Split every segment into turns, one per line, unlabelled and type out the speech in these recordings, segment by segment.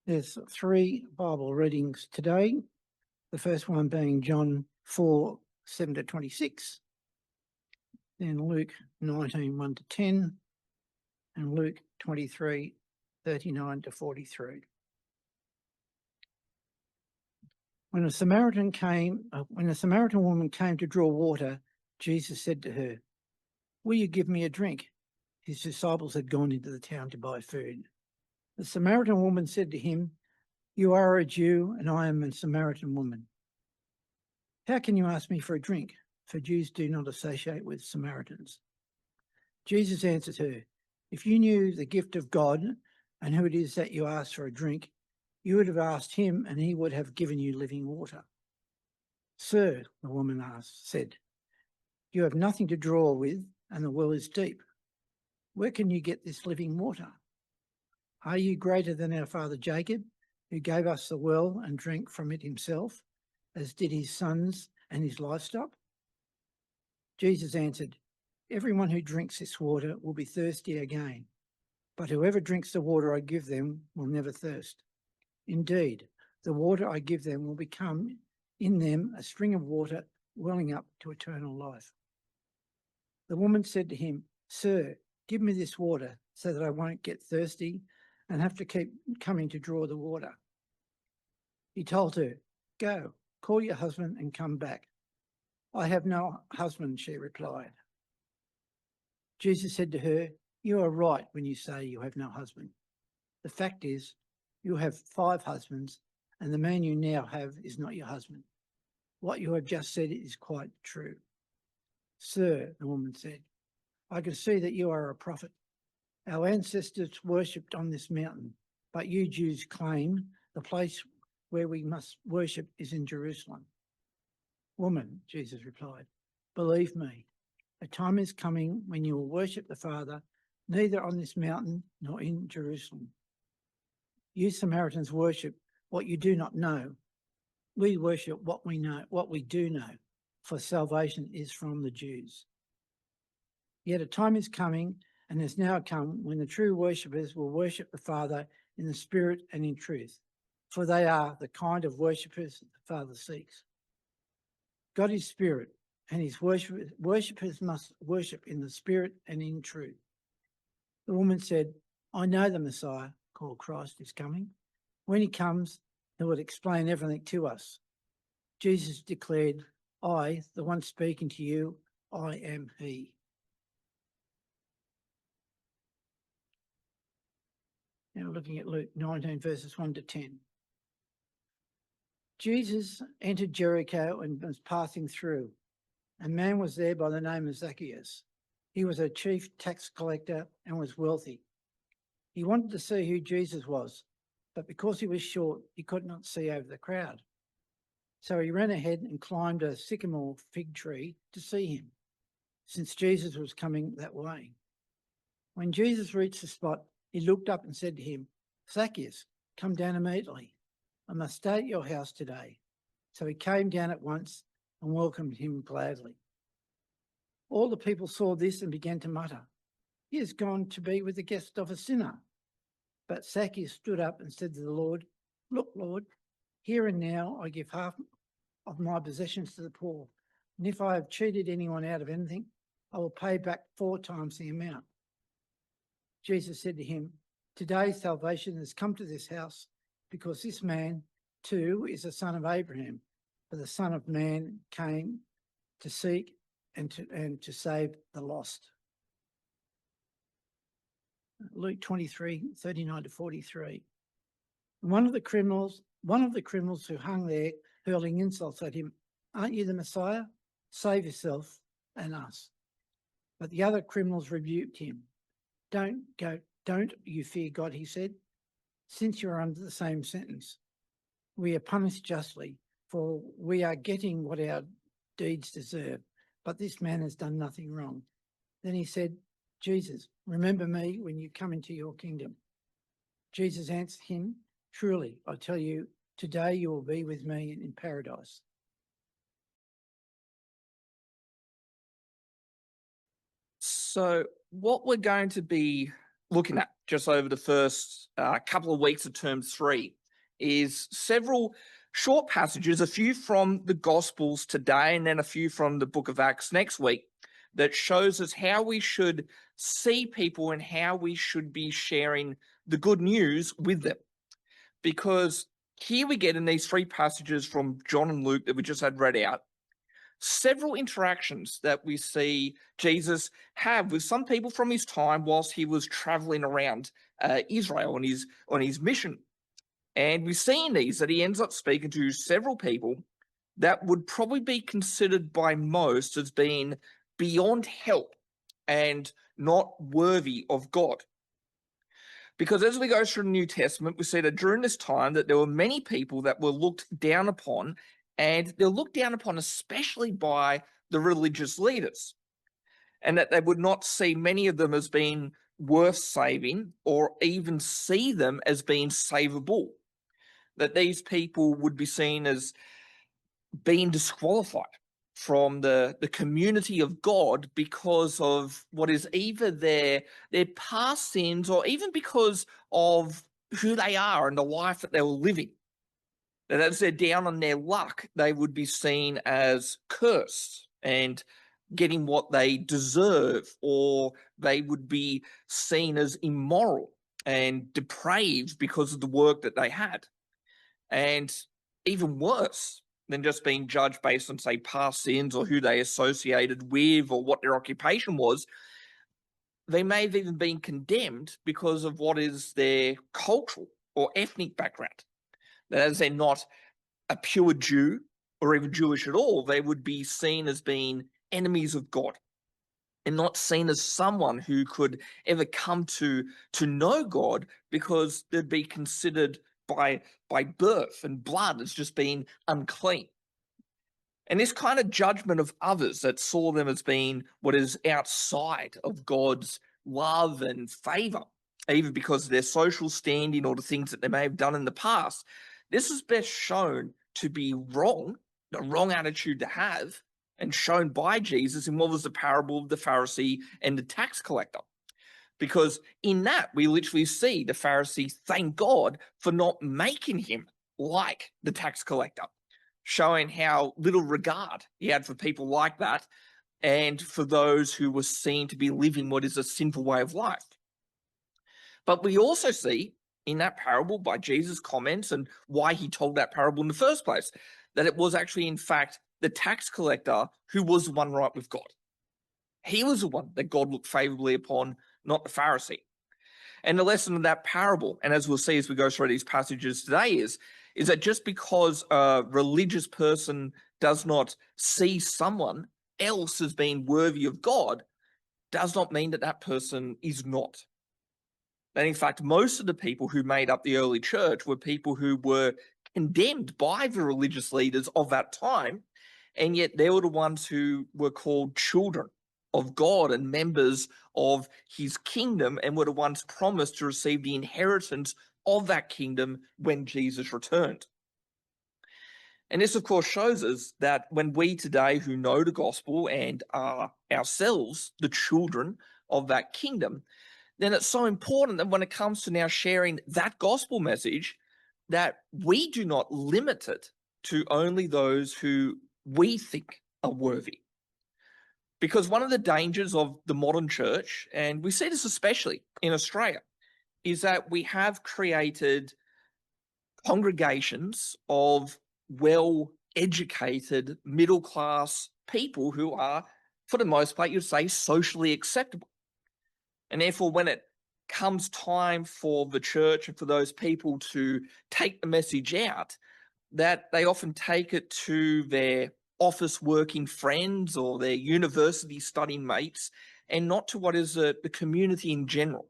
There's 3 Bible readings today. The first one being John 4:7-26, then Luke 19:1-10, and Luke 23:39-43. When a Samaritan woman came to draw water, Jesus said to her, "Will you give me a drink?" His disciples had gone into the town to buy food. The Samaritan woman said to him, "You are a Jew and I am a Samaritan woman. How can you ask me for a drink?" For Jews do not associate with Samaritans. Jesus answered her, "If you knew the gift of God and who it is that you ask for a drink, you would have asked him and he would have given you living water." "Sir," the woman said, "you have nothing to draw with and the well is deep. Where can you get this living water? Are you greater than our father Jacob, who gave us the well and drank from it himself, as did his sons and his livestock?" Jesus answered, "Everyone who drinks this water will be thirsty again, but whoever drinks the water I give them will never thirst. Indeed, the water I give them will become in them a spring of water welling up to eternal life." The woman said to him, "Sir, give me this water so that I won't get thirsty and have to keep coming to draw the water." He told her, "Go, call your husband and come back." "I have no husband," she replied. Jesus said to her, "You are right when you say you have no husband. The fact is, you have 5 husbands, and the man you now have is not your husband. What you have just said is quite true." "Sir," the woman said, "I can see that you are a prophet. Our ancestors worshipped on this mountain, but you Jews claim the place where we must worship is in Jerusalem." "Woman," Jesus replied, "believe me, a time is coming when you will worship the Father neither on this mountain nor in Jerusalem. You Samaritans worship what you do not know. We worship what we know, what we do know, for salvation is from the Jews. Yet a time is coming and has now come when the true worshippers will worship the Father in the Spirit and in truth, for they are the kind of worshippers the Father seeks. God is Spirit, and his worshippers must worship in the Spirit and in truth." The woman said, "I know the Messiah, called Christ, is coming. When he comes, he will explain everything to us." Jesus declared, "I, the one speaking to you, I am he." Now looking at Luke 19, verses 1-10. Jesus entered Jericho and was passing through. A man was there by the name of Zacchaeus. He was a chief tax collector and was wealthy. He wanted to see who Jesus was, but because he was short, he could not see over the crowd. So he ran ahead and climbed a sycamore fig tree to see him, since Jesus was coming that way. When Jesus reached the spot, he looked up and said to him, "Zacchaeus, come down immediately. I must stay at your house today." So he came down at once and welcomed him gladly. All the people saw this and began to mutter, "He has gone to be with the guest of a sinner." But Zacchaeus stood up and said to the Lord, "Look, Lord, here and now I give half of my possessions to the poor, and if I have cheated anyone out of anything, I will pay back 4 times the amount." Jesus said to him, "Today salvation has come to this house, because this man too is a son of Abraham, for the Son of Man came to seek and to save the lost." Luke 23:39-43. One of the criminals who hung there, hurling insults at him, "Aren't you the Messiah? Save yourself and us." But the other criminals rebuked him. Don't you fear God," he said, "since you are under the same sentence. We are punished justly, for we are getting what our deeds deserve, but this man has done nothing wrong." Then he said, "Jesus, remember me when you come into your kingdom." Jesus answered him, "Truly, I tell you, today you will be with me in paradise."
So what we're going to be looking at just over the first couple of weeks of term 3 is several short passages, a few from the Gospels today and then a few from the book of Acts next week, that shows us how we should see people and how we should be sharing the good news with them. Because here we get in these three passages from John and Luke that we just had read out, several interactions that we see Jesus have with some people from his time whilst he was traveling around Israel on his mission. And we see in these that he ends up speaking to several people that would probably be considered by most as being beyond help and not worthy of God. Because as we go through the New Testament, we see that during this time that there were many people that were looked down upon, and they're looked down upon especially by the religious leaders, and that they would not see many of them as being worth saving or even see them as being savable. That these people would be seen as being disqualified from the community of God because of what is either their past sins or even because of who they are and the life that they were living. That as they're down on their luck, they would be seen as cursed and getting what they deserve, or they would be seen as immoral and depraved because of the work that they had. And even worse than just being judged based on, say, past sins or who they associated with or what their occupation was, they may have even been condemned because of what is their cultural or ethnic background. That as they're not a pure Jew or even Jewish at all, they would be seen as being enemies of God and not seen as someone who could ever come to know God, because they'd be considered by birth and blood as just being unclean. And this kind of judgment of others that saw them as being what is outside of God's love and favor, even because of their social standing or the things that they may have done in the past, this is best shown to be wrong, the wrong attitude to have, and shown by Jesus in what was the parable of the Pharisee and the tax collector. Because in that, we literally see the Pharisee thank God for not making him like the tax collector, showing how little regard he had for people like that and for those who were seen to be living what is a sinful way of life. But we also see in that parable, by Jesus' comments and why he told that parable in the first place, that it was actually, in fact, the tax collector who was the one right with God. He was the one that God looked favorably upon, not the Pharisee. And the lesson of that parable, and as we'll see as we go through these passages today, is that just because a religious person does not see someone else as being worthy of God, does not mean that that person is not. And in fact, most of the people who made up the early church were people who were condemned by the religious leaders of that time, and yet they were the ones who were called children of God and members of his kingdom, and were the ones promised to receive the inheritance of that kingdom when Jesus returned. And this, of course, shows us that when we today who know the gospel and are ourselves the children of that kingdom, then it's so important that when it comes to now sharing that gospel message, that we do not limit it to only those who we think are worthy. Because one of the dangers of the modern church, and we see this especially in Australia, is that we have created congregations of well-educated, middle-class people who are, for the most part, you'd say, socially acceptable. And therefore, when it comes time for the church and for those people to take the message out, that they often take it to their office working friends or their university studying mates, and not to what is the community in general.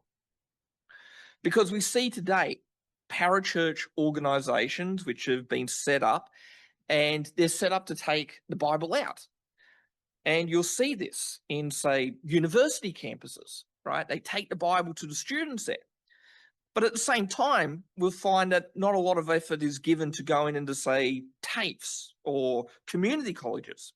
Because we see today parachurch organizations which have been set up, and they're set up to take the Bible out. And you'll see this in, say, university campuses, right? They take the Bible to the students there. But at the same time, we'll find that not a lot of effort is given to going into, say, TAFEs or community colleges.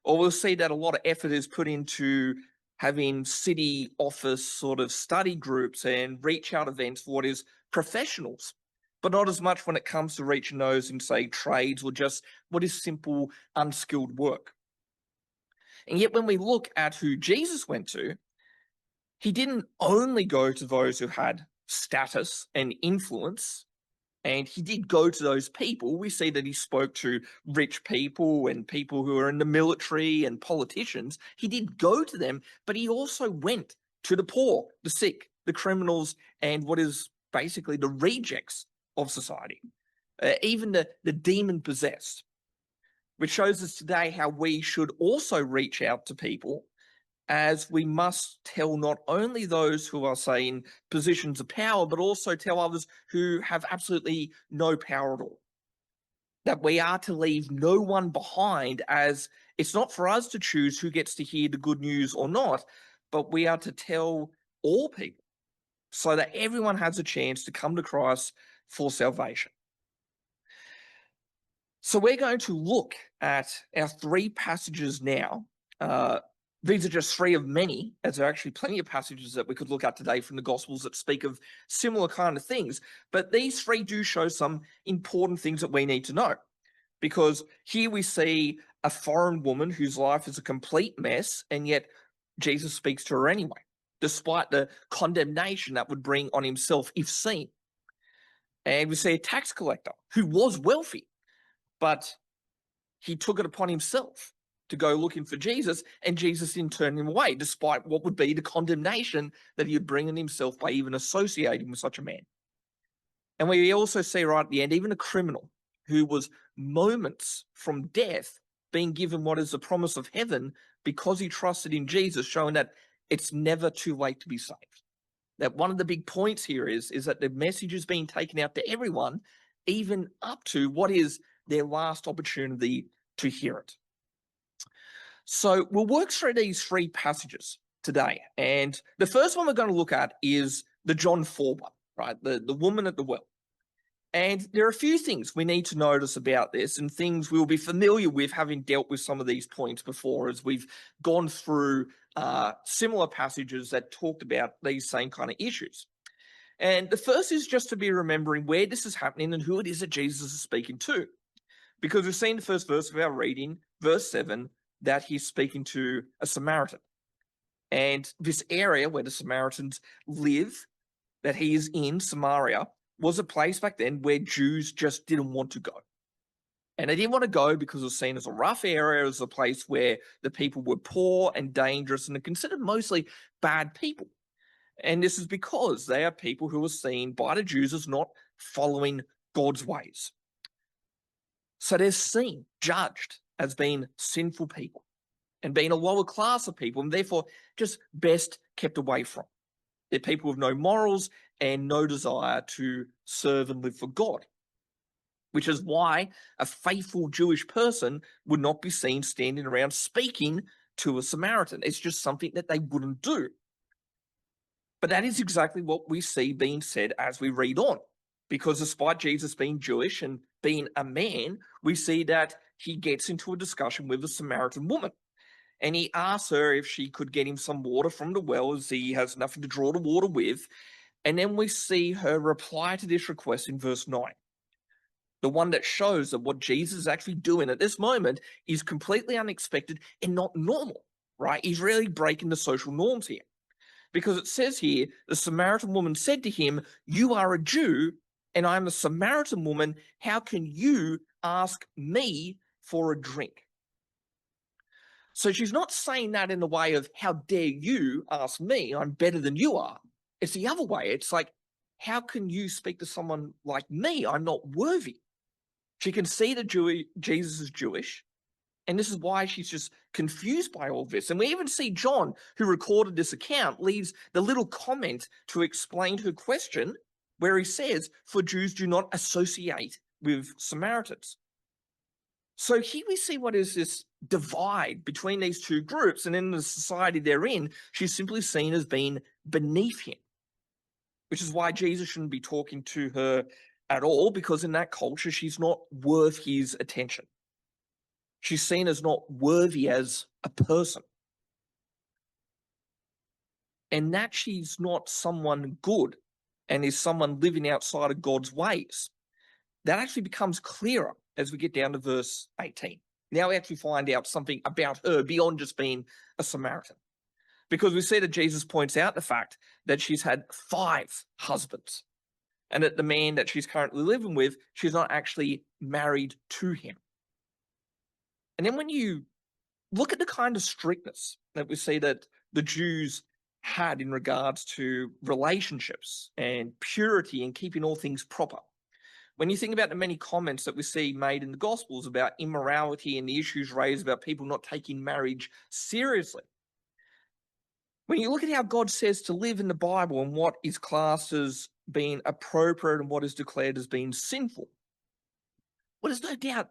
Or we'll see that a lot of effort is put into having city office sort of study groups and reach out events for what is professionals but not as much when it comes to reaching those in, say, trades or just what is simple, unskilled work. And yet when we look at who Jesus went to, he didn't only go to those who had status and influence, and he did go to those people. We see that he spoke to rich people and people who are in the military and politicians. He did go to them, but he also went to the poor, the sick, the criminals, and what is basically the rejects of society, even the demon-possessed, which shows us today how we should also reach out to people, as we must tell not only those who are, say, in positions of power, but also tell others who have absolutely no power at all. That we are to leave no one behind, as it's not for us to choose who gets to hear the good news or not, but we are to tell all people so that everyone has a chance to come to Christ for salvation. So we're going to look at our three passages now. These are just three of many, as there are actually plenty of passages that we could look at today from the Gospels that speak of similar kind of things. But these three do show some important things that we need to know. Because here we see a foreign woman whose life is a complete mess, and yet Jesus speaks to her anyway, despite the condemnation that would bring on himself if seen. And we see a tax collector who was wealthy, but he took it upon himself to go looking for Jesus, and Jesus didn't turn him away, despite what would be the condemnation that he would bring on himself by even associating with such a man. And we also see right at the end, even a criminal who was moments from death being given what is the promise of heaven because he trusted in Jesus, showing that it's never too late to be saved. That one of the big points here is that the message is being taken out to everyone, even up to what is their last opportunity to hear it. So we'll work through these three passages today. And the first one we're going to look at is the John 4 one, right? The woman at the well. And there are a few things we need to notice about this, and things we'll be familiar with, having dealt with some of these points before, as we've gone through similar passages that talked about these same kind of issues. And the first is just to be remembering where this is happening and who it is that Jesus is speaking to. Because we've seen the first verse of our reading, verse 7, that he's speaking to a Samaritan. And this area where the Samaritans live, that he is in, Samaria, was a place back then where Jews just didn't want to go. And they didn't want to go because it was seen as a rough area, as a place where the people were poor and dangerous and considered mostly bad people. And this is because they are people who are seen by the Jews as not following God's ways. So they're seen, judged as being sinful people and being a lower class of people, and therefore just best kept away from. They're people with no morals and no desire to serve and live for God, which is why a faithful Jewish person would not be seen standing around speaking to a Samaritan. It's just something that they wouldn't do. But that is exactly what we see being said as we read on, because despite Jesus being Jewish and being a man, we see that he gets into a discussion with a Samaritan woman. And he asks her if she could get him some water from the well, as he has nothing to draw the water with. And then we see her reply to this request in verse 9. The one that shows that what Jesus is actually doing at this moment is completely unexpected and not normal, right? He's really breaking the social norms here. Because it says here, the Samaritan woman said to him, "You are a Jew, and I am a Samaritan woman. How can you ask me for a drink?" So she's not saying that in the way of, "How dare you ask me? I'm better than you are." It's the other way. It's like, "How can you speak to someone like me? I'm not worthy." She can see that Jesus is Jewish, and this is why she's just confused by all this. And we even see John, who recorded this account, leaves the little comment to explain her question, where he says, "For Jews do not associate with Samaritans." So here we see what is this divide between these two groups, and in the society they're in, she's simply seen as being beneath him, which is why Jesus shouldn't be talking to her at all, because in that culture, she's not worth his attention. She's seen as not worthy as a person. And that she's not someone good and is someone living outside of God's ways. That actually becomes clearer as we get down to verse 18. Now we actually find out something about her beyond just being a Samaritan. Because we see that Jesus points out the fact that she's had 5 husbands, and that the man that she's currently living with, she's not actually married to him. And then when you look at the kind of strictness that we see that the Jews had in regards to relationships and purity and keeping all things proper, when you think about the many comments that we see made in the Gospels about immorality and the issues raised about people not taking marriage seriously, when you look at how God says to live in the Bible and what is classed as being appropriate and what is declared as being sinful, well, there's no doubt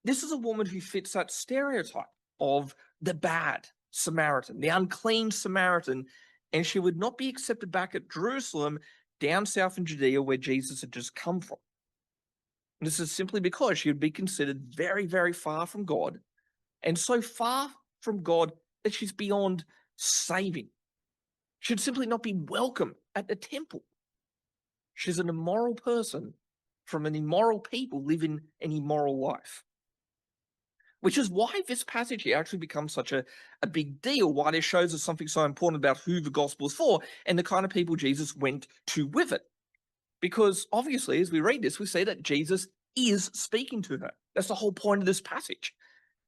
this is a woman who fits that stereotype of the bad Samaritan, the unclean Samaritan, and she would not be accepted back at Jerusalem, down south in Judea where Jesus had just come from. And this is simply because she would be considered very, very far from God, and so far from God that she's beyond saving. She'd simply not be welcome at the temple. She's an immoral person from an immoral people living an immoral life. Which is why this passage here actually becomes such a big deal, why it shows us something so important about who the gospel is for and the kind of people Jesus went to with it. Because obviously, as we read this, we see that Jesus is speaking to her. That's the whole point of this passage.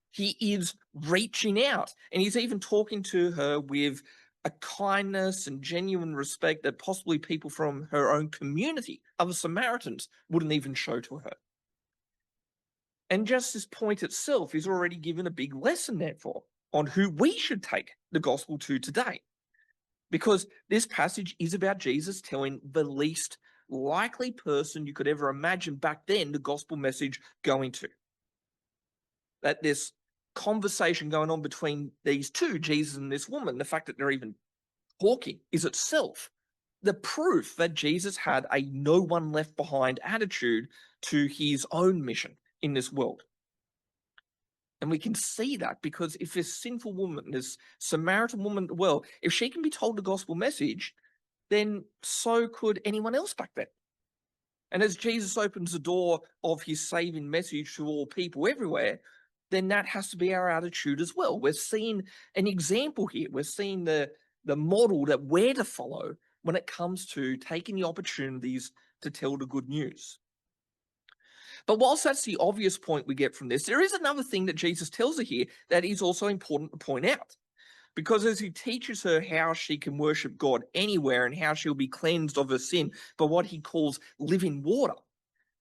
He is reaching out, and he's even talking to her with a kindness and genuine respect that possibly people from her own community, other Samaritans, wouldn't even show to her. And just this point itself is already given a big lesson, therefore, on who we should take the gospel to today. Because this passage is about Jesus telling the least likely person you could ever imagine back then the gospel message going to. That this conversation going on between these two, Jesus and this woman, the fact that they're even talking is itself the proof that Jesus had a no one left behind attitude to his own mission in this world. And we can see that because if this sinful woman, this Samaritan woman, well, if she can be told the gospel message, then so could anyone else back then. And as Jesus opens the door of his saving message to all people everywhere, then that has to be our attitude as well. We're seeing an example here. We're seeing the model that we're to follow when it comes to taking the opportunities to tell the good news. But whilst that's the obvious point we get from this, there is another thing that Jesus tells her here that is also important to point out. Because as he teaches her how she can worship God anywhere and how she'll be cleansed of her sin by what he calls living water,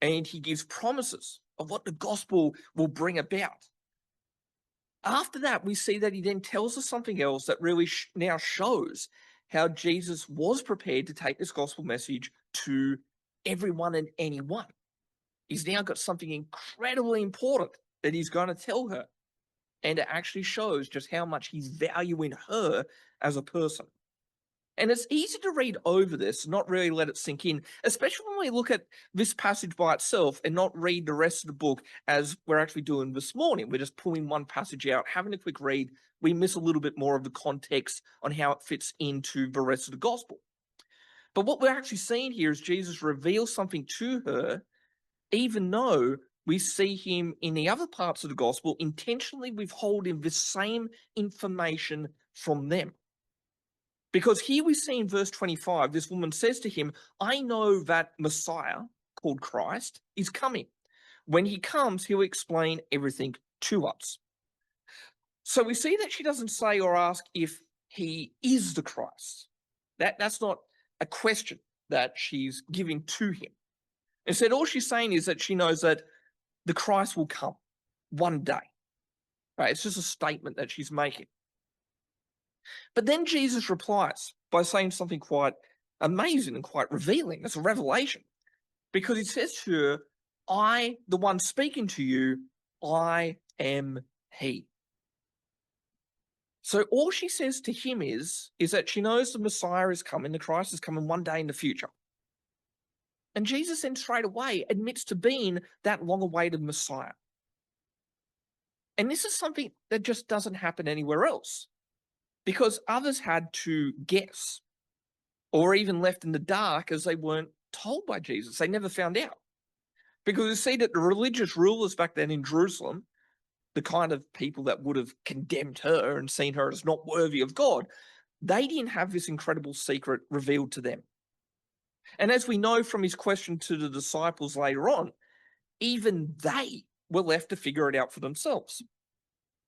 and he gives promises of what the gospel will bring about. After that, we see that he then tells us something else that really now shows how Jesus was prepared to take this gospel message to everyone and anyone. He's now got something incredibly important that he's going to tell her. And it actually shows just how much he's valuing her as a person. And it's easy to read over this, not really let it sink in, especially when we look at this passage by itself and not read the rest of the book as we're actually doing this morning. We're just pulling one passage out, having a quick read. We miss a little bit more of the context on how it fits into the rest of the gospel. But what we're actually seeing here is Jesus reveals something to her, even though we see him in the other parts of the gospel intentionally withholding the same information from them. Because here we see in verse 25, this woman says to him, I know that Messiah, called Christ, is coming. When he comes, he'll explain everything to us. So we see that she doesn't say or ask if he is the Christ. That's not a question that she's giving to him. Instead, all she's saying is that she knows that the Christ will come one day. Right? It's just a statement that she's making. But then Jesus replies by saying something quite amazing and quite revealing. It's a revelation. Because he says to her, I, the one speaking to you, I am he. So all she says to him is that she knows the Messiah is coming, the Christ is coming one day in the future. And Jesus then straight away admits to being that long-awaited Messiah. And this is something that just doesn't happen anywhere else, because others had to guess. or even left in the dark as they weren't told by Jesus. They never found out. Because we see that the religious rulers back then in Jerusalem, the kind of people that would have condemned her and seen her as not worthy of God, they didn't have this incredible secret revealed to them. And as we know from his question to the disciples later on, even they were left to figure it out for themselves.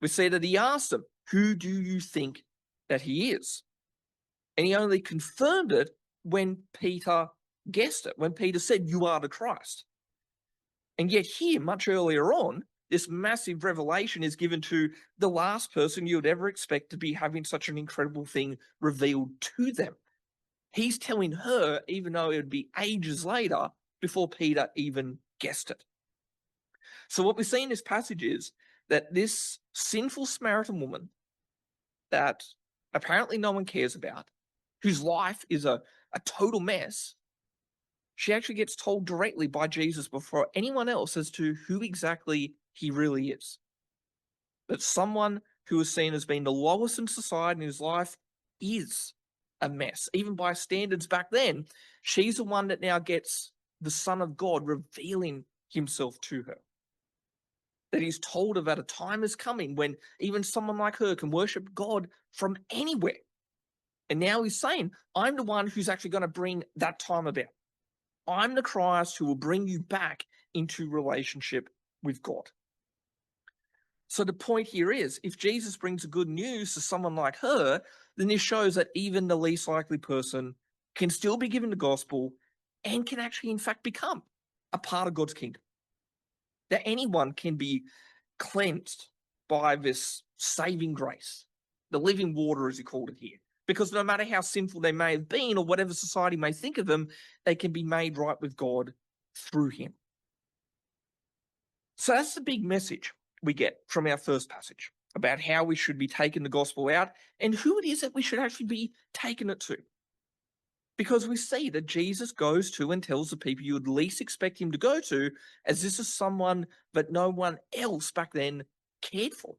We see that he asked them, "Who do you think that he is?" And he only confirmed it when Peter guessed it, when Peter said, "You are the Christ." And yet here, much earlier on, this massive revelation is given to the last person you would ever expect to be having such an incredible thing revealed to them. He's telling her, even though it would be ages later, before Peter even guessed it. So what we see in this passage is that this sinful Samaritan woman that apparently no one cares about, whose life is a total mess, she actually gets told directly by Jesus before anyone else as to who exactly he really is. That someone who is seen as being the lowest in society in his life is a mess. Even by standards back then, she's the one that now gets the Son of God revealing himself to her. That he's told of that a time is coming when even someone like her can worship God from anywhere. And now he's saying, I'm the one who's actually going to bring that time about. I'm the Christ who will bring you back into relationship with God. So the point here is, if Jesus brings the good news to someone like her, then this shows that even the least likely person can still be given the gospel and can actually, in fact, become a part of God's kingdom. That anyone can be cleansed by this saving grace, the living water, as he called it here. Because no matter how sinful they may have been or whatever society may think of them, they can be made right with God through him. So that's the big message we get from our first passage about how we should be taking the gospel out and who it is that we should actually be taking it to. Because we see that Jesus goes to and tells the people you would least expect him to go to, as this is someone that no one else back then cared for.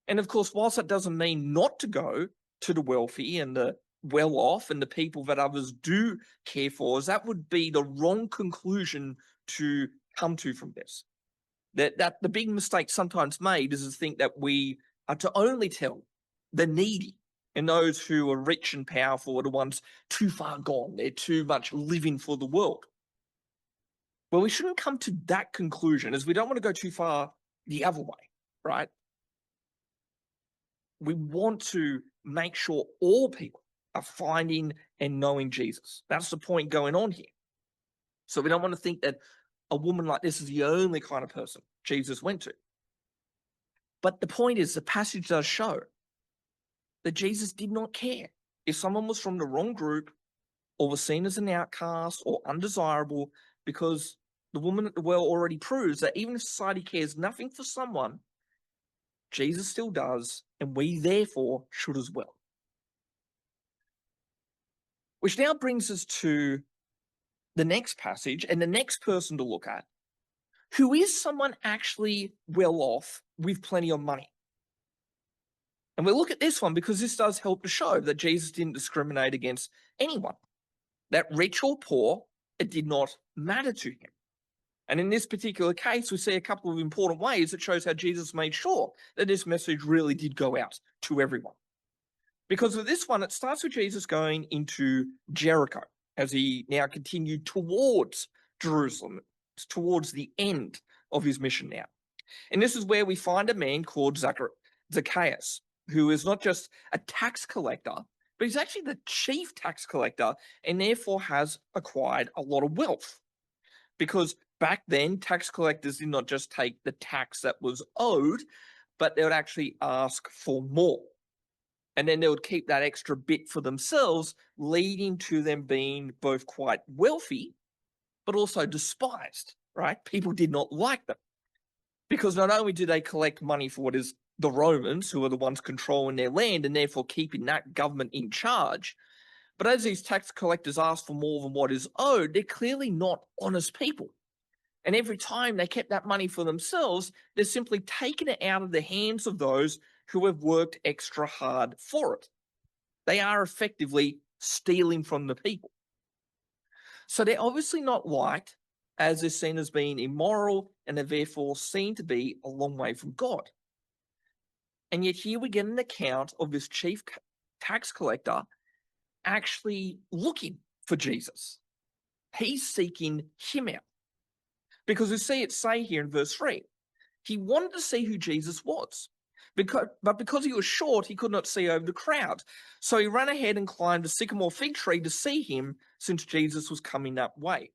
And of course, whilst that doesn't mean not to go to the wealthy and the well-off and the people that others do care for, as that would be the wrong conclusion to come to from this. That the big mistake sometimes made is to think that we are to only tell the needy and those who are rich and powerful are the ones too far gone. They're too much living for the world. Well, we shouldn't come to that conclusion, as we don't want to go too far the other way, right? We want to make sure all people are finding and knowing Jesus. That's the point going on here. So we don't want to think that a woman like this is the only kind of person Jesus went to. But the point is, the passage does show that Jesus did not care if someone was from the wrong group or was seen as an outcast or undesirable, because the woman at the well already proves that even if society cares nothing for someone, Jesus still does, and we therefore should as well. Which now brings us to the next passage and the next person to look at, who is someone actually well off with plenty of money. And we'll look at this one because this does help to show that Jesus didn't discriminate against anyone. That rich or poor, it did not matter to him. And in this particular case, we see a couple of important ways that shows how Jesus made sure that this message really did go out to everyone. Because with this one, it starts with Jesus going into Jericho as he now continued towards Jerusalem, towards the end of his mission now. And this is where we find a man called Zacchaeus, who is not just a tax collector, but he's actually the chief tax collector and therefore has acquired a lot of wealth. Because back then, tax collectors did not just take the tax that was owed, but they would actually ask for more. And then they would keep that extra bit for themselves, leading to them being both quite wealthy, but also despised, right? People did not like them. Because not only do they collect money for what is the Romans, who are the ones controlling their land and therefore keeping that government in charge, but as these tax collectors ask for more than what is owed, they're clearly not honest people. And every time they kept that money for themselves, they're simply taking it out of the hands of those who have worked extra hard for it. They are effectively stealing from the people. So they're obviously not liked, as they're seen as being immoral, and they're therefore seen to be a long way from God. And yet here we get an account of this chief tax collector actually looking for Jesus. He's seeking him out. Because we see it say here in verse 3, he wanted to see who Jesus was. But because he was short, he could not see over the crowd. So he ran ahead and climbed a sycamore fig tree to see him, since Jesus was coming that way.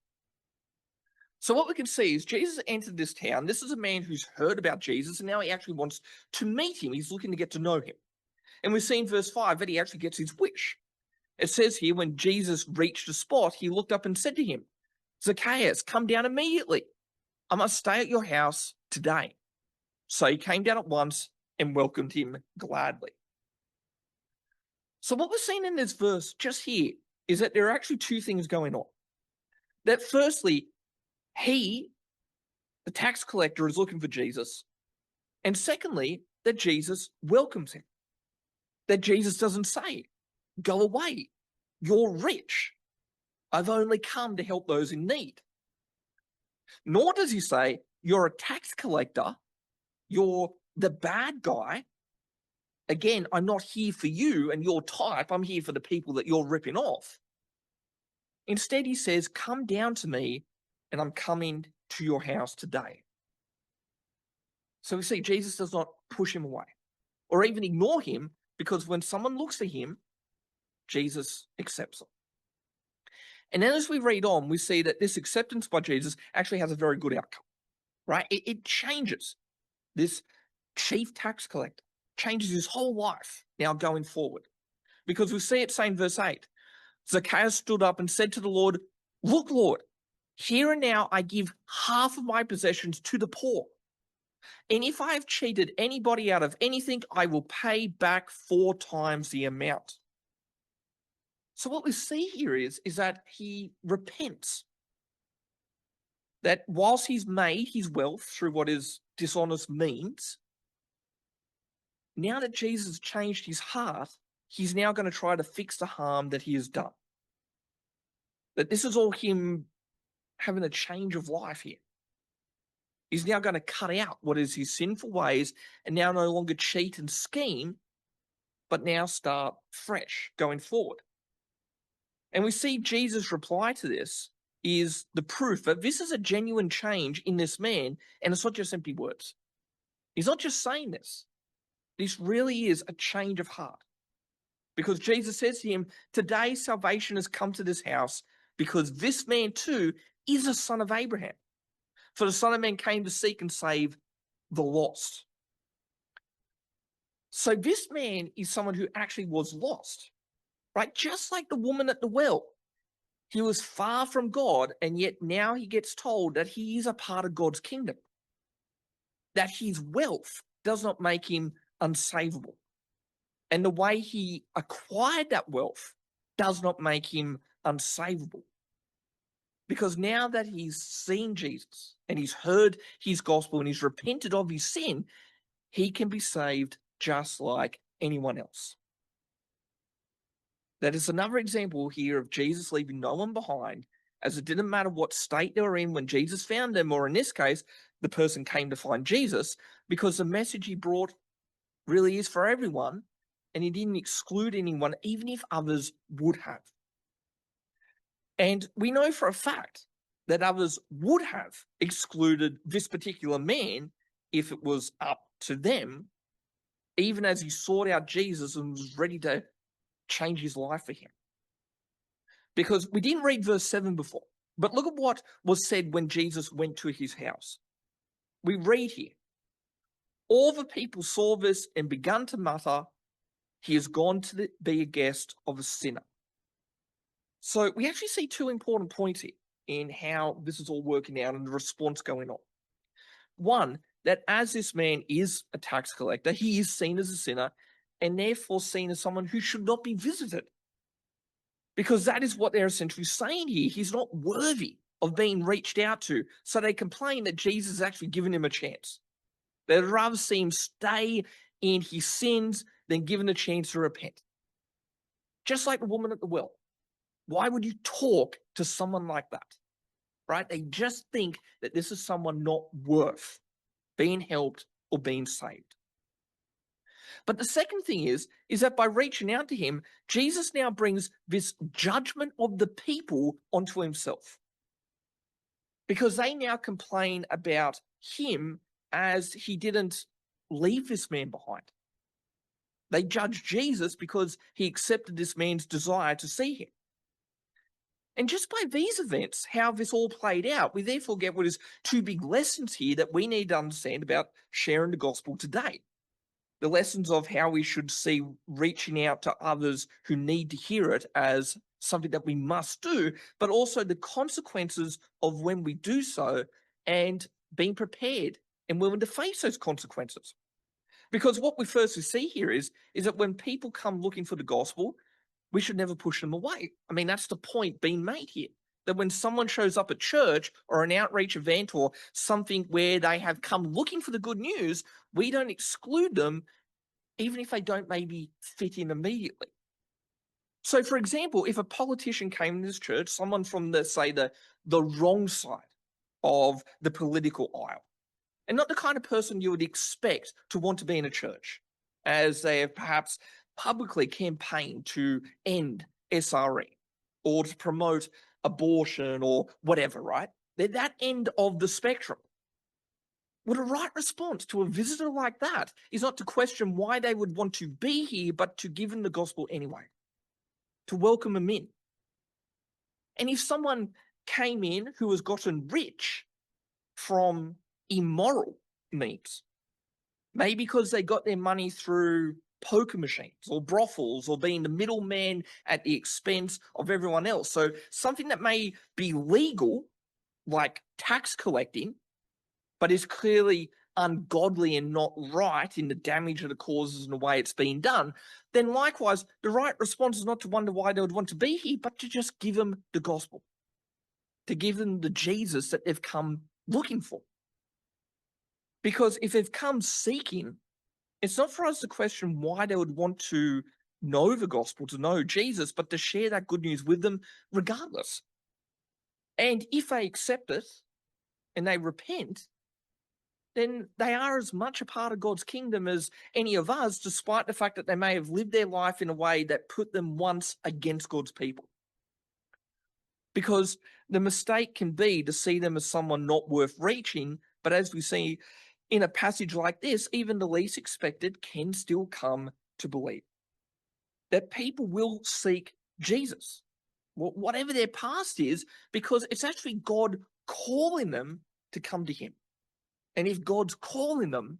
So what we can see is Jesus entered this town. This is a man who's heard about Jesus, and now he actually wants to meet him. He's looking to get to know him. And we see in verse 5 that he actually gets his wish. It says here, when Jesus reached the spot, he looked up and said to him, "Zacchaeus, come down immediately. I must stay at your house today." So he came down at once and welcomed him gladly. So what we're seeing in this verse just here is that there are actually two things going on. That firstly, he, the tax collector, is looking for Jesus. And secondly, that Jesus welcomes him. That Jesus doesn't say, "Go away, you're rich. I've only come to help those in need." Nor does he say, "You're a tax collector. You're the bad guy. Again, I'm not here for you and your type. I'm here for the people that you're ripping off." Instead, he says, "Come down to me, and I'm coming to your house today." So we see Jesus does not push him away or even ignore him, because when someone looks for him, Jesus accepts them. And then as we read on, we see that this acceptance by Jesus actually has a very good outcome, right? It changes this chief tax collector, changes his whole life now going forward. Because we see it saying verse 8, Zacchaeus stood up and said to the Lord, "Look, Lord, here and now I give half of my possessions to the poor. And if I have cheated anybody out of anything, I will pay back 4 times the amount." So what we see here is that he repents. That whilst he's made his wealth through what is dishonest means, now that Jesus changed his heart, he's now going to try to fix the harm that he has done. That this is all him having a change of life here. He's now going to cut out what is his sinful ways and now no longer cheat and scheme, but now start fresh going forward. And we see Jesus' reply to this is the proof that this is a genuine change in this man, and it's not just empty words. He's not just saying this. This really is a change of heart. Because Jesus says to him, "Today salvation has come to this house, because this man too is a son of Abraham. For the Son of Man came to seek and save the lost." So this man is someone who actually was lost, right? Just like the woman at the well. He was far from God, and yet now he gets told that he is a part of God's kingdom. That his wealth does not make him unsavable. And the way he acquired that wealth does not make him unsavable. Because now that he's seen Jesus and he's heard his gospel and he's repented of his sin, he can be saved just like anyone else. That is another example here of Jesus leaving no one behind, as it didn't matter what state they were in when Jesus found them, or in this case, the person came to find Jesus, because the message he brought really is for everyone, and he didn't exclude anyone, even if others would have. And we know for a fact that others would have excluded this particular man if it was up to them, even as he sought out Jesus and was ready to change his life for him. Because we didn't read verse 7 before, but look at what was said when Jesus went to his house. We read here, "All the people saw this and began to mutter, 'He has gone to be a guest of a sinner.'" So we actually see 2 important points here in how this is all working out and the response going on. One, that as this man is a tax collector, he is seen as a sinner and therefore seen as someone who should not be visited. Because that is what they're essentially saying here. He's not worthy of being reached out to. So they complain that Jesus has actually given him a chance. They'd rather see him stay in his sins than given a chance to repent. Just like the woman at the well. Why would you talk to someone like that? Right? They just think that this is someone not worth being helped or being saved. But the second thing is that by reaching out to him, Jesus now brings this judgment of the people onto himself. Because they now complain about him as he didn't leave this man behind. They judge Jesus because he accepted this man's desire to see him. And just by these events, how this all played out, we therefore get what is two big lessons here that we need to understand about sharing the gospel today. The lessons of how we should see reaching out to others who need to hear it as something that we must do, but also the consequences of when we do so and being prepared and willing to face those consequences. Because what we firstly see here is that when people come looking for the gospel, we should never push them away. I mean, that's the point being made here. That when someone shows up at church or an outreach event or something where they have come looking for the good news, we don't exclude them, even if they don't maybe fit in immediately. So, for example, if a politician came to this church, someone from the wrong side of the political aisle, and not the kind of person you would expect to want to be in a church, as they have perhaps publicly campaigned to end SRE or to promote abortion or whatever, right? They're that end of the spectrum. Well, the right response to a visitor like that is not to question why they would want to be here, but to give them the gospel anyway, to welcome them in. And if someone came in who has gotten rich from immoral means, maybe because they got their money through poker machines or brothels or being the middleman at the expense of everyone else. So something that may be legal, like tax collecting, but is clearly ungodly and not right in the damage that it causes and the way it's being done, then likewise, the right response is not to wonder why they would want to be here, but to just give them the gospel, to give them the Jesus that they've come looking for. Because if they've come seeking, it's not for us to question why they would want to know the gospel, to know Jesus, but to share that good news with them regardless. And if they accept it and they repent, then they are as much a part of God's kingdom as any of us, despite the fact that they may have lived their life in a way that put them once against God's people. Because the mistake can be to see them as someone not worth reaching, but as we see in a passage like this, even the least expected can still come to believe. That people will seek Jesus, whatever their past is, because it's actually God calling them to come to him. And if God's calling them,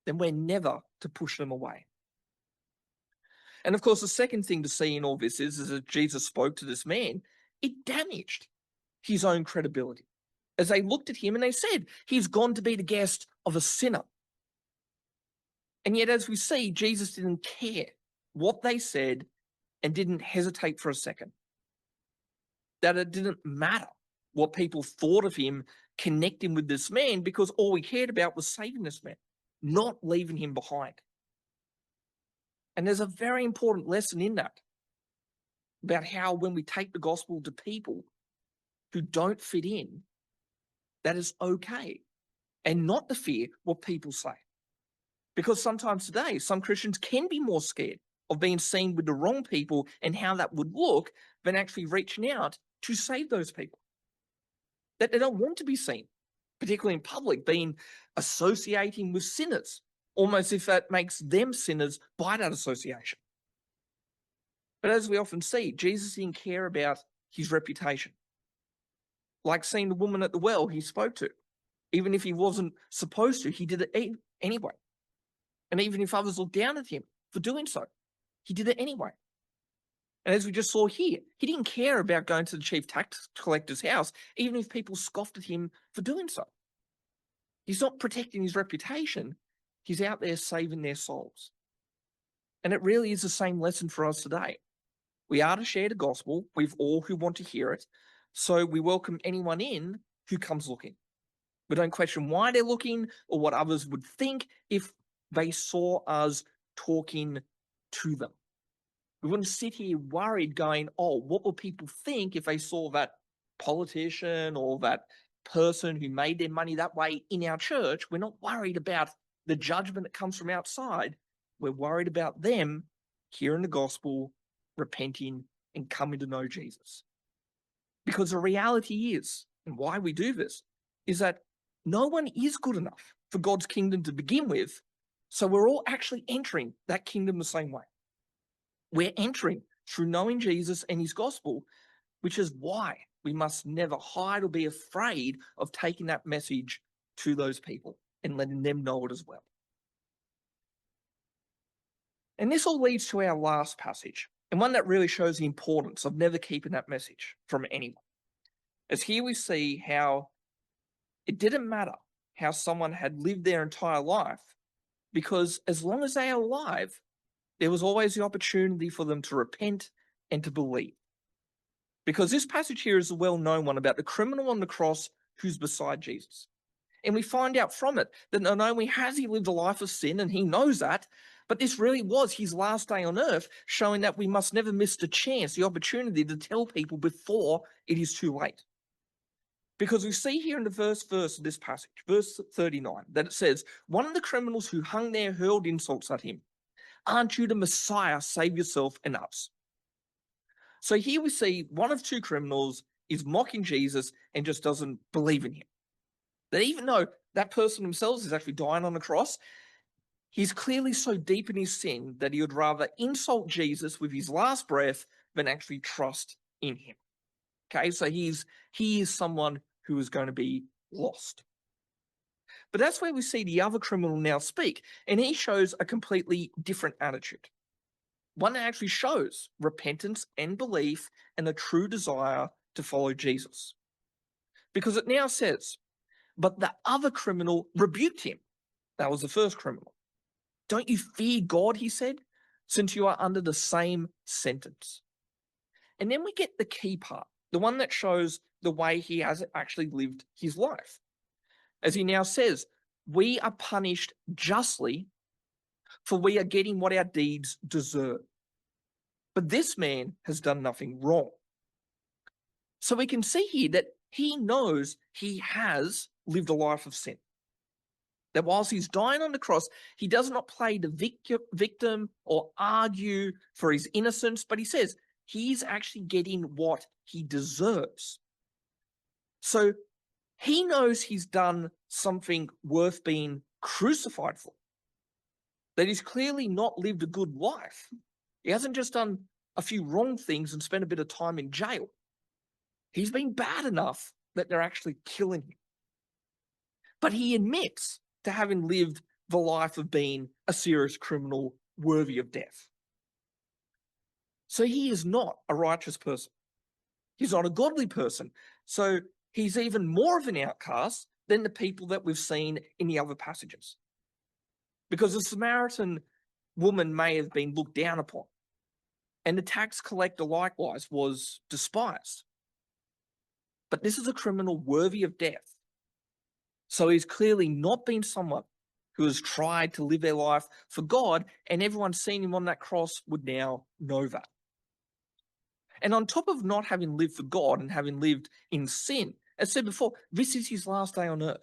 then we're never to push them away. And of course, the second thing to see in all this is that Jesus spoke to this man, it damaged his own credibility. As they looked at him and they said, he's gone to be the guest of a sinner. And yet, as we see, Jesus didn't care what they said and didn't hesitate for a second. That it didn't matter what people thought of him connecting with this man, because all he cared about was saving this man, not leaving him behind. And there's a very important lesson in that about how when we take the gospel to people who don't fit in, that is okay, and not to fear what people say. Because sometimes today, some Christians can be more scared of being seen with the wrong people and how that would look than actually reaching out to save those people. That they don't want to be seen, particularly in public, being associating with sinners, almost if that makes them sinners by that association. But as we often see, Jesus didn't care about his reputation. Like seeing the woman at the well he spoke to. Even if he wasn't supposed to, he did it anyway. And even if others looked down at him for doing so, he did it anyway. And as we just saw here, he didn't care about going to the chief tax collector's house, even if people scoffed at him for doing so. He's not protecting his reputation. He's out there saving their souls. And it really is the same lesson for us today. We are to share the gospel with all who want to hear it. So we welcome anyone in who comes looking. We don't question why they're looking or what others would think if they saw us talking to them. We wouldn't sit here worried going, oh, what will people think if they saw that politician or that person who made their money that way in our church? We're not worried about the judgment that comes from outside. We're worried about them hearing the gospel, repenting, and coming to know Jesus. Because the reality is, and why we do this, is that no one is good enough for God's kingdom to begin with. So we're all actually entering that kingdom the same way. We're entering through knowing Jesus and his gospel, which is why we must never hide or be afraid of taking that message to those people and letting them know it as well. And this all leads to our last passage, and one that really shows the importance of never keeping that message from anyone. As here we see how it didn't matter how someone had lived their entire life, because as long as they are alive, there was always the opportunity for them to repent and to believe. Because this passage here is a well-known one about the criminal on the cross who's beside Jesus. And we find out from it that not only has he lived a life of sin, and he knows that, but this really was his last day on earth, showing that we must never miss the chance, the opportunity to tell people before it is too late. Because we see here in the first verse of this passage, verse 39, that it says, one of the criminals who hung there hurled insults at him. Aren't you the Messiah? Save yourself and us. So here we see one of two criminals is mocking Jesus and just doesn't believe in him. That even though that person himself is actually dying on the cross, he's clearly so deep in his sin that he would rather insult Jesus with his last breath than actually trust in him. Okay, so he is someone who is going to be lost. But that's where we see the other criminal now speak, and he shows a completely different attitude. One that actually shows repentance and belief and a true desire to follow Jesus. Because it now says, but the other criminal rebuked him. That was the first criminal. Don't you fear God, he said, since you are under the same sentence. And then we get the key part, the one that shows the way he has actually lived his life. As he now says, we are punished justly, for we are getting what our deeds deserve. But this man has done nothing wrong. So we can see here that he knows he has lived a life of sin. That whilst he's dying on the cross, he does not play the victim or argue for his innocence, but he says he's actually getting what he deserves. So he knows he's done something worth being crucified for. That he's clearly not lived a good life. He hasn't just done a few wrong things and spent a bit of time in jail. He's been bad enough that they're actually killing him. But he admits to having lived the life of being a serious criminal worthy of death. So he is not a righteous person. He's not a godly person. So he's even more of an outcast than the people that we've seen in the other passages. Because the Samaritan woman may have been looked down upon, and the tax collector likewise was despised. But this is a criminal worthy of death. So he's clearly not been someone who has tried to live their life for God, and everyone seeing him on that cross would now know that. And on top of not having lived for God and having lived in sin, as said before, this is his last day on earth.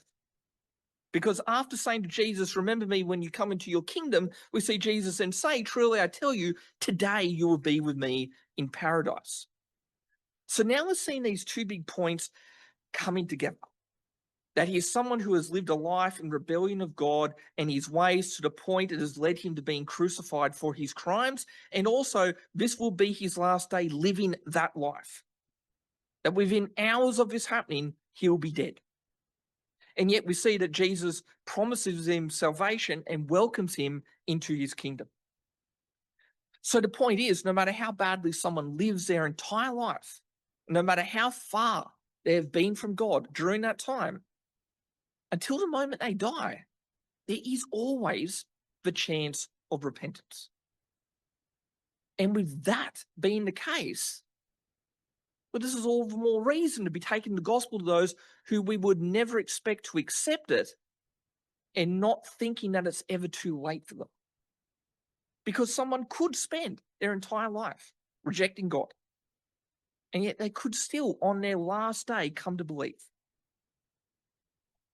Because after saying to Jesus, remember me when you come into your kingdom, we see Jesus then say, truly I tell you, today you will be with me in paradise. So now we're seeing these two big points coming together. That he is someone who has lived a life in rebellion of God and his ways to the point it has led him to being crucified for his crimes. And also, this will be his last day living that life. That within hours of this happening, he will be dead. And yet we see that Jesus promises him salvation and welcomes him into his kingdom. So the point is, no matter how badly someone lives their entire life, no matter how far they have been from God during that time, until the moment they die, there is always the chance of repentance. And with that being the case, well, this is all the more reason to be taking the gospel to those who we would never expect to accept it and not thinking that it's ever too late for them. because someone could spend their entire life rejecting God, and yet they could still, on their last day, come to believe.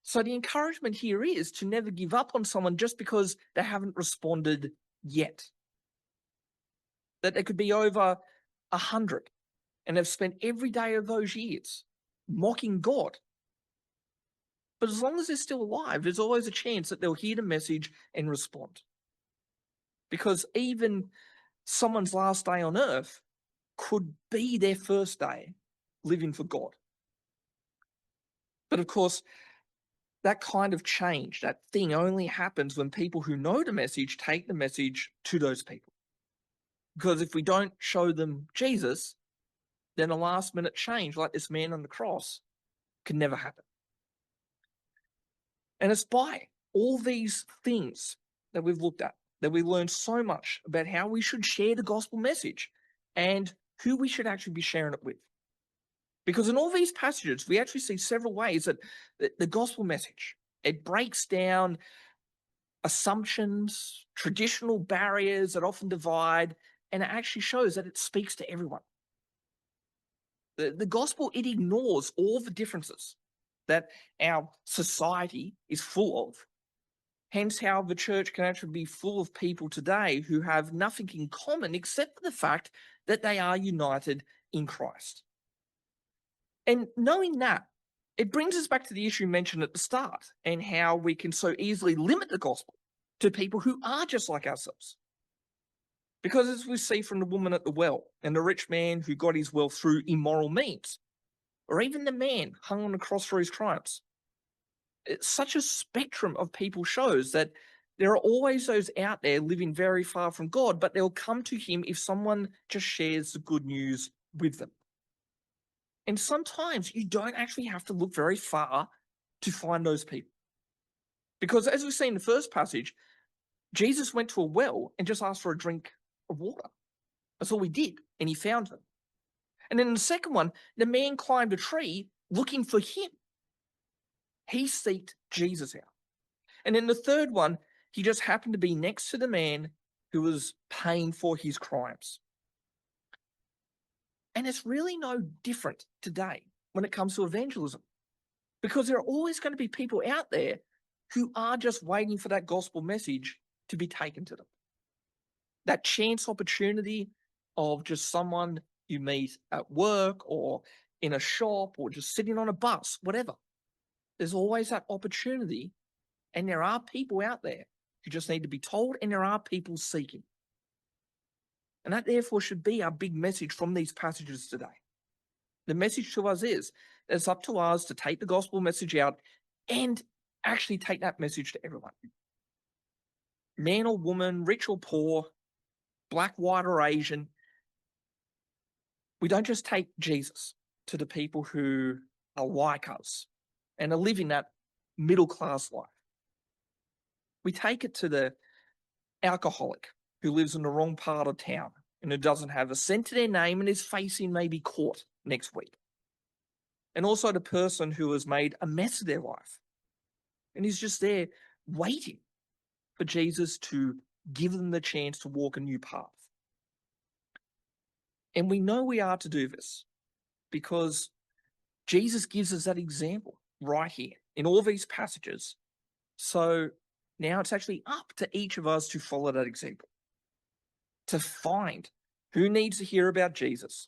So the encouragement here is to never give up on someone just because they haven't responded yet. That they could be over 100 and have spent every day of those years mocking God. But as long as they're still alive, there's always a chance that they'll hear the message and respond. Because even someone's last day on earth could be their first day living for God. But of course, that kind of change, that thing only happens when people who know the message take the message to those people. Because if we don't show them Jesus, then a last minute change like this man on the cross can never happen. And it's by all these things that we've looked at that we learn so much about how we should share the gospel message and who we should actually be sharing it with. Because in all these passages, we actually see several ways that the gospel message, it breaks down assumptions, traditional barriers that often divide, and it actually shows that it speaks to everyone. The gospel, it ignores all the differences that our society is full of. Hence how the church can actually be full of people today who have nothing in common except for the fact that they are united in Christ. And knowing that, it brings us back to the issue mentioned at the start and how we can so easily limit the gospel to people who are just like ourselves. Because as we see from the woman at the well and the rich man who got his wealth through immoral means, or even the man hung on the cross for his crimes, it's such a spectrum of people shows that there are always those out there living very far from God, but they'll come to him if someone just shares the good news with them. And sometimes you don't actually have to look very far to find those people. Because as we see in the first passage, Jesus went to a well and just asked for a drink of water. That's all he did, and he found them. And then in the second one, the man climbed a tree looking for him. He seeked Jesus out. And in the third one, he just happened to be next to the man who was paying for his crimes. And it's really no different today when it comes to evangelism, because there are always going to be people out there who are just waiting for that gospel message to be taken to them. That chance opportunity of just someone you meet at work or in a shop or just sitting on a bus, whatever. There's always that opportunity, and there are people out there who just need to be told, and there are people seeking. And that therefore should be our big message from these passages today. The message to us is that it's up to us to take the gospel message out and actually take that message to everyone. Man or woman, rich or poor, black, white or Asian. We don't just take Jesus to the people who are like us and are living that middle-class life. We take it to the alcoholic who lives in the wrong part of town and who doesn't have a cent to their name and is facing maybe court next week. And also the person who has made a mess of their life and is just there waiting for Jesus to give them the chance to walk a new path. And we know we are to do this because Jesus gives us that example right here in all these passages. So now it's actually up to each of us to follow that example, to find who needs to hear about Jesus,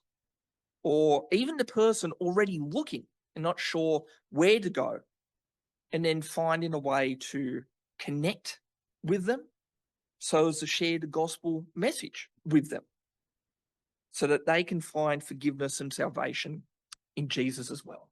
or even the person already looking and not sure where to go, and then finding a way to connect with them so as to share the gospel message with them so that they can find forgiveness and salvation in Jesus as well.